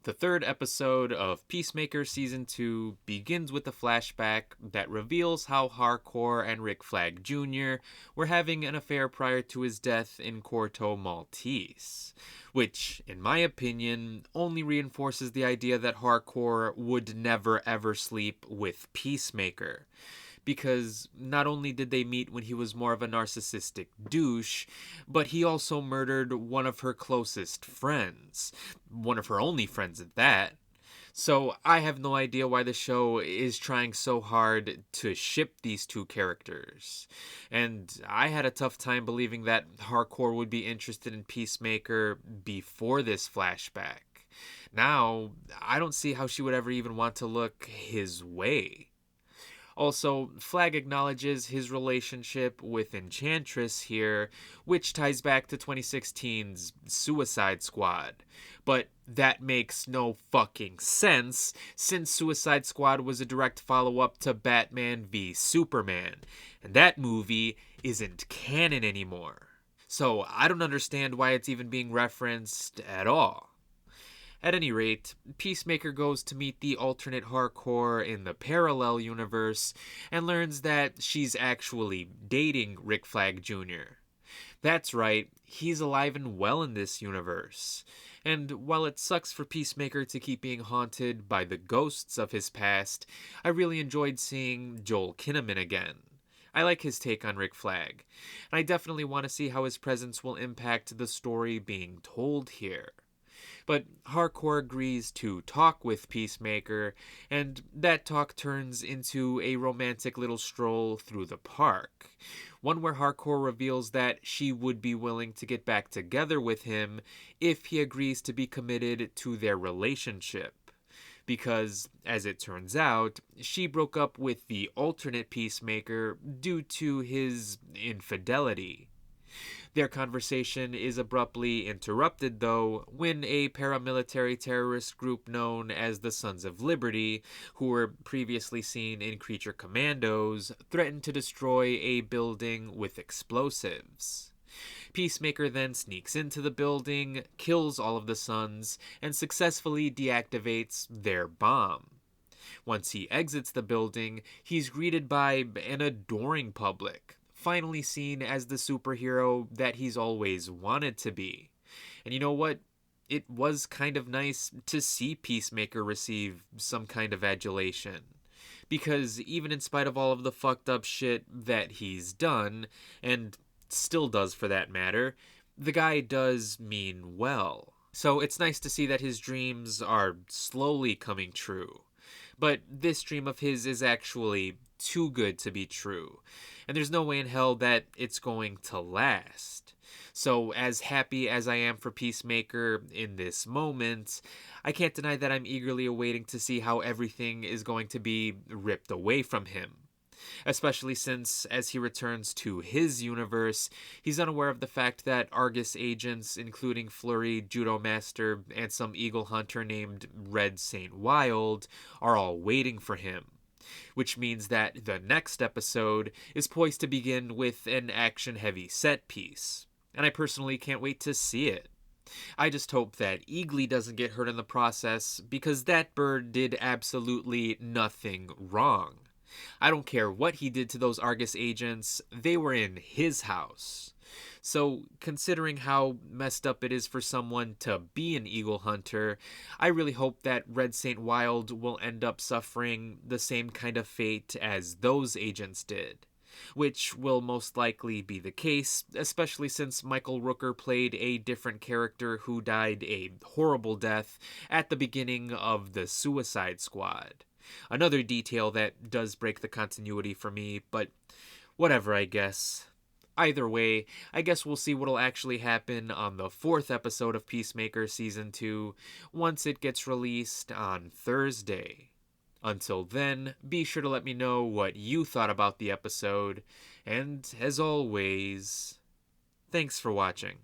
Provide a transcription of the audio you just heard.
The third episode of Peacemaker Season 2 begins with a flashback that reveals how Hardcore and Rick Flag Jr. were having an affair prior to his death in Corto Maltese, which, in my opinion, only reinforces the idea that Hardcore would never ever sleep with Peacemaker. Because not only did they meet when he was more of a narcissistic douche, but he also murdered one of her closest friends. One of her only friends at that. So I have no idea why the show is trying so hard to ship these two characters. And I had a tough time believing that Hardcore would be interested in Peacemaker before this flashback. Now, I don't see how she would ever even want to look his way. Also, Flag acknowledges his relationship with Enchantress here, which ties back to 2016's Suicide Squad. But that makes no fucking sense, since Suicide Squad was a direct follow-up to Batman v Superman, and that movie isn't canon anymore. So I don't understand why it's even being referenced at all. At any rate, Peacemaker goes to meet the alternate Hardcore in the parallel universe and learns that she's actually dating Rick Flag Jr. That's right, he's alive and well in this universe. And while it sucks for Peacemaker to keep being haunted by the ghosts of his past, I really enjoyed seeing Joel Kinnaman again. I like his take on Rick Flag, and I definitely want to see how his presence will impact the story being told here. But Hardcore agrees to talk with Peacemaker, and that talk turns into a romantic little stroll through the park. One where Hardcore reveals that she would be willing to get back together with him if he agrees to be committed to their relationship. Because, as it turns out, she broke up with the alternate Peacemaker due to his infidelity. Their conversation is abruptly interrupted, though, when a paramilitary terrorist group known as the Sons of Liberty, who were previously seen in Creature Commandos, threaten to destroy a building with explosives. Peacemaker then sneaks into the building, kills all of the Sons, and successfully deactivates their bomb. Once he exits the building, he's greeted by an adoring public, finally seen as the superhero that he's always wanted to be. And you know what? It was kind of nice to see Peacemaker receive some kind of adulation. Because even in spite of all of the fucked up shit that he's done, and still does for that matter, the guy does mean well. So it's nice to see that his dreams are slowly coming true. But this dream of his is actually too good to be true, and there's no way in hell that it's going to last. So, as happy as I am for Peacemaker in this moment, I can't deny that I'm eagerly awaiting to see how everything is going to be ripped away from him. Especially since, as he returns to his universe, he's unaware of the fact that Argus agents, including Flurry, Judo Master, and some eagle hunter named Red Saint Wild, are all waiting for him. Which means that the next episode is poised to begin with an action-heavy set piece. And I personally can't wait to see it. I just hope that Eagly doesn't get hurt in the process, because that bird did absolutely nothing wrong. I don't care what he did to those Argus agents, they were in his house. So, considering how messed up it is for someone to be an eagle hunter, I really hope that Red Saint Wild will end up suffering the same kind of fate as those agents did. Which will most likely be the case, especially since Michael Rooker played a different character who died a horrible death at the beginning of the Suicide Squad. Another detail that does break the continuity for me, but whatever, I guess. Either way, I guess we'll see what'll actually happen on the fourth episode of Peacemaker Season 2 once it gets released on Thursday. Until then, be sure to let me know what you thought about the episode, and as always, thanks for watching.